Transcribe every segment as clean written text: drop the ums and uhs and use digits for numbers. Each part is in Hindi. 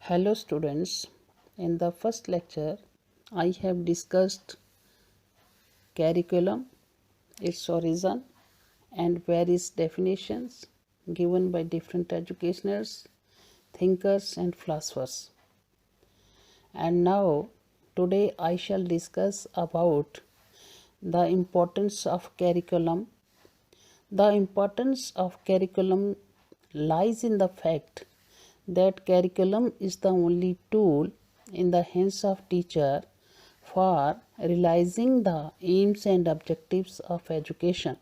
Hello students, in the first lecture I have discussed curriculum, its origin and various definitions given by different educationers, thinkers and philosophers. And now today I shall discuss about the importance of curriculum. The importance of curriculum lies in the fact that curriculum is the only tool in the hands of teacher for realizing the aims and objectives of education.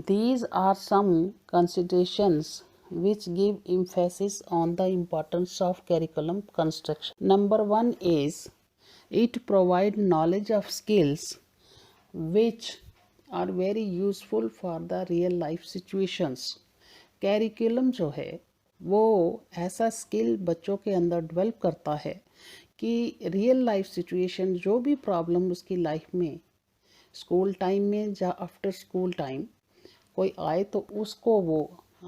These are some considerations which give emphasis on the importance of curriculum construction. Number one is it provides knowledge of skills which are very useful for the real life situations. Curriculum जो है वो ऐसा स्किल बच्चों के अंदर डेवलप करता है कि रियल लाइफ सिचुएशन जो भी प्रॉब्लम उसकी लाइफ में स्कूल टाइम में या आफ्टर स्कूल टाइम कोई आए तो उसको वो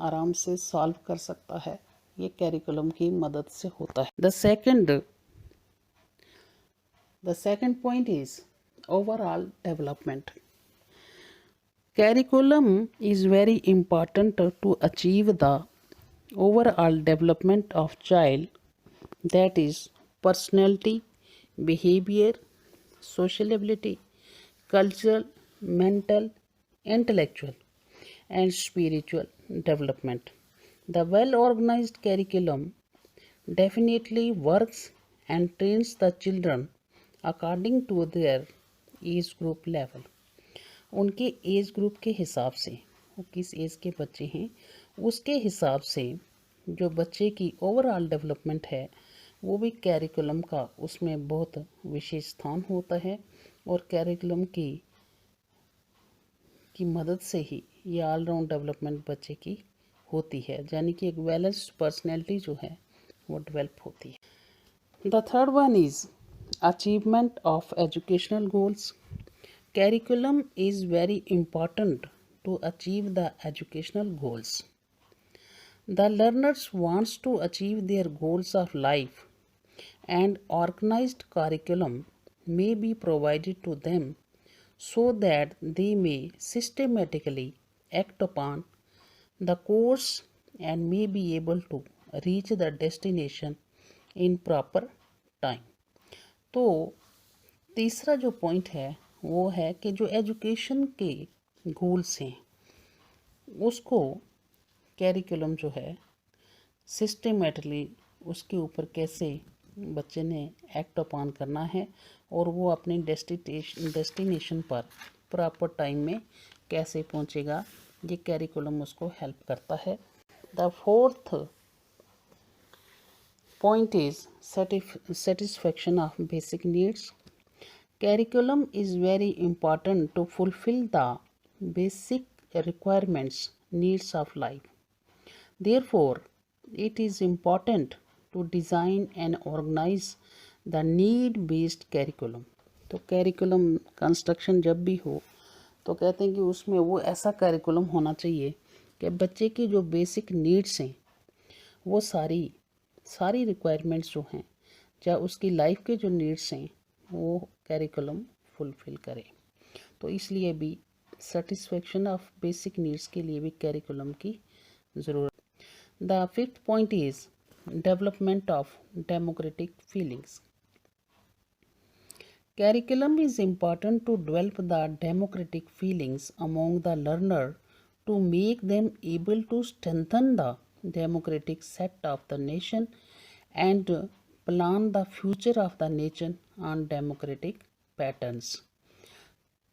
आराम से सॉल्व कर सकता है। ये कैरिकुलम की मदद से होता है। The second point is overall development. Curriculum is very important to achieve the overall development of child, that is personality, behavior, social ability, cultural, mental, intellectual and spiritual development. The well organized curriculum definitely works and trains the children according to their age group level. उनके एज ग्रुप के हिसाब से वो किस एज के बच्चे हैं उसके हिसाब से जो बच्चे की ओवरऑल डेवलपमेंट है वो भी कैरिकुलम का उसमें बहुत विशेष स्थान होता है। और कैरिकुलम की मदद से ही ये ऑलराउंड डेवलपमेंट बच्चे की होती है, यानी कि एक बैलेंस्ड पर्सनैलिटी जो है वो डेवलप होती है। The third one is achievement of educational goals. Curriculum is very important to achieve the educational goals. The learners wants to achieve their goals of life, and organized curriculum may be provided to them so that they may systematically act upon the course and may be able to reach the destination in proper time. तो तीसरा जो पॉइंट है वो है कि जो एजुकेशन के गोल्स हैं उसको कैरिकुलम जो है सिस्टमेटिकली उसके ऊपर कैसे बच्चे ने एक्ट अपॉन करना है और वो अपने डेस्टिनेशन पर प्रॉपर टाइम में कैसे पहुंचेगा, ये कैरिकुलम उसको हेल्प करता है। The fourth point is satisfaction of basic needs. Curriculum is very important to fulfill the basic requirements needs of life. Therefore, it is important to design and organize the need-based curriculum. तो कैरिकुलम कंस्ट्रक्शन जब भी हो तो कहते हैं कि उसमें वो ऐसा कैरिकुलम होना चाहिए कि बच्चे की जो बेसिक नीड्स हैं वो सारी रिक्वायरमेंट्स जो हैं या उसकी लाइफ के जो नीड्स हैं वो कैरिकुलम फुलफिल करे। तो इसलिए भी सेटिस्फेक्शन ऑफ बेसिक नीड्स के लिए भी कैरिकुलम की ज़रूरत। The fifth point is development of democratic feelings. Curriculum is important to develop the democratic feelings among the learner to make them able to strengthen the democratic set of the nation and plan the future of the nation on democratic patterns.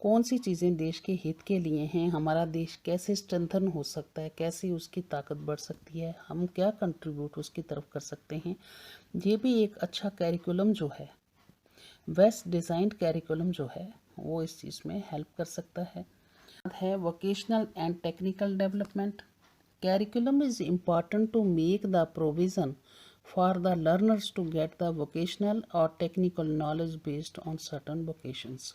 कौन सी चीज़ें देश के हित के लिए हैं, हमारा देश कैसे स्ट्रेंथन हो सकता है, कैसे उसकी ताकत बढ़ सकती है, हम क्या कंट्रीब्यूट उसकी तरफ कर सकते हैं, ये भी एक अच्छा कैरिकुलम जो है वेस्ट डिज़ाइंड कैरिकुलम जो है वो इस चीज़ में हेल्प कर सकता है। Vocational and technical development. Curriculum is important to make the provision for the learners to get the vocational और technical knowledge based on certain vocations.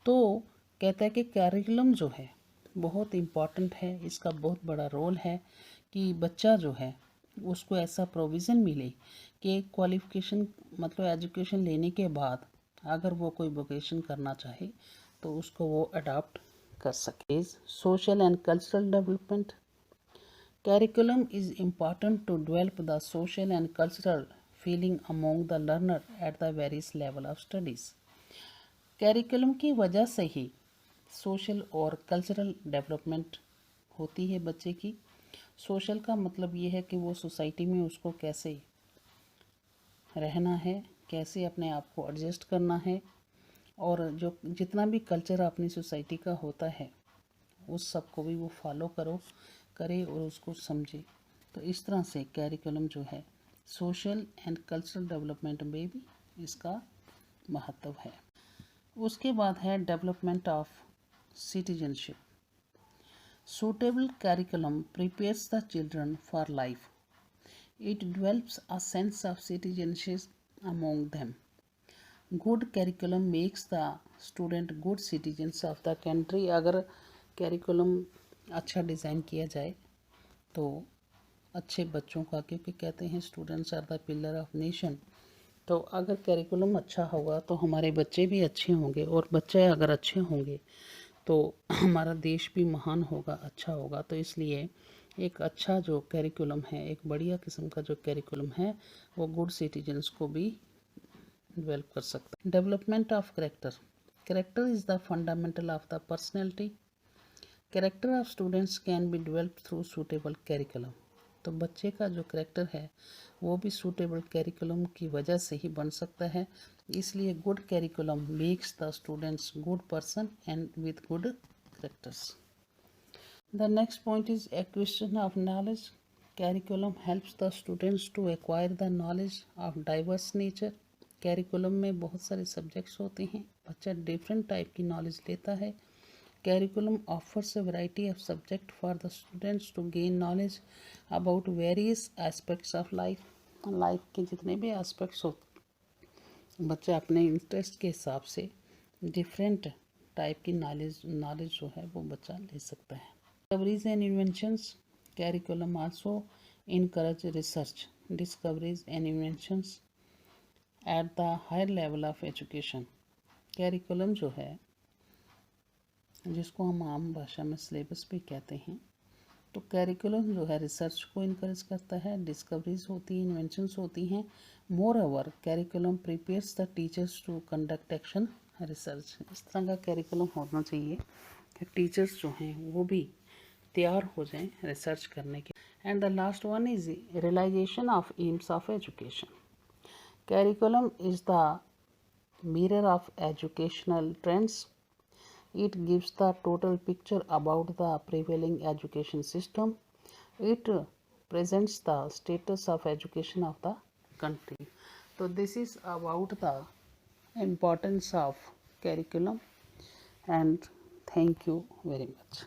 तो कहता है कि कैरिकुलम जो है बहुत इम्पॉर्टेंट है, इसका बहुत बड़ा रोल है कि बच्चा जो है उसको ऐसा प्रोविज़न मिले कि क्वालिफ़िकेशन मतलब एजुकेशन लेने के बाद अगर वो कोई वोकेशन करना चाहे तो उसको वो अडॉप्ट कर सके। Social and cultural development curriculum is important to develop the social and cultural feeling among the learner at the various level of studies. Curriculum की वजह से ही सोशल और कल्चरल डेवलपमेंट होती है बच्चे की। सोशल का मतलब ये है कि वो सोसाइटी में उसको कैसे रहना है, कैसे अपने आप को एडजस्ट करना है, और जो जितना भी कल्चर अपनी सोसाइटी का होता है उस सब को भी वो फॉलो करे और उसको समझे। तो इस तरह से कैरिकुलम जो है सोशल एंड कल्चरल डेवलपमेंट में भी इसका महत्व है। उसके बाद है development of citizenship. Suitable curriculum prepares the children for life. It develops a sense of citizenship among them. Good curriculum makes the student good citizens of the country. अगर कैरिकुलम अच्छा डिज़ाइन किया जाए तो अच्छे बच्चों का, क्योंकि कहते हैं students are the pillar of nation, तो अगर कैरिकुलम अच्छा होगा तो हमारे बच्चे भी अच्छे होंगे, और बच्चे अगर अच्छे होंगे तो हमारा देश भी महान होगा, अच्छा होगा। तो इसलिए एक अच्छा जो कैरिकुलम है, एक बढ़िया किस्म का जो कैरिकुलम है, वो गुड सिटीजन्स को भी डेवलप कर सकता है। Development of character. Character is the fundamental of the personality. Character of students can be develop through suitable curriculum. तो बच्चे का जो करेक्टर है वो भी सूटेबल कैरिकुलम की वजह से ही बन सकता है। इसलिए good curriculum makes the students good person and with good characters. The next point is acquisition of knowledge. Curriculum helps the students to acquire the knowledge of diverse nature. Curriculum में बहुत सारे सब्जेक्ट्स होते हैं, बच्चा डिफरेंट टाइप की नॉलेज लेता है। Curriculum offers a variety of subjects for the students to gain knowledge about various aspects of life. Life के जितने भी एस्पेक्ट्स हो, बच्चा अपने इंटरेस्ट के हिसाब से डिफरेंट टाइप की नॉलेज जो है वो बच्चा ले सकता है। Discoveries and inventions. Curriculum also encourage research, discoveries and inventions at the higher level of education. Curriculum जो है, जिसको हम आम भाषा में सिलेबस भी कहते हैं, तो कैरिकुलम जो है रिसर्च को इनकरेज करता है, डिस्कवरीज होती हैं, इन्वेंशंस होती हैं। Moreover curriculum prepares the teachers to conduct action research. इस तरह का कैरिकुलम होना चाहिए कि टीचर्स जो हैं वो भी तैयार हो जाएं रिसर्च करने के। And the last one is realization of aims of education. Curriculum is the mirror of educational trends. It gives the total picture about the prevailing education system. It presents the status of education of the country. So this is about the importance of curriculum, and thank you very much.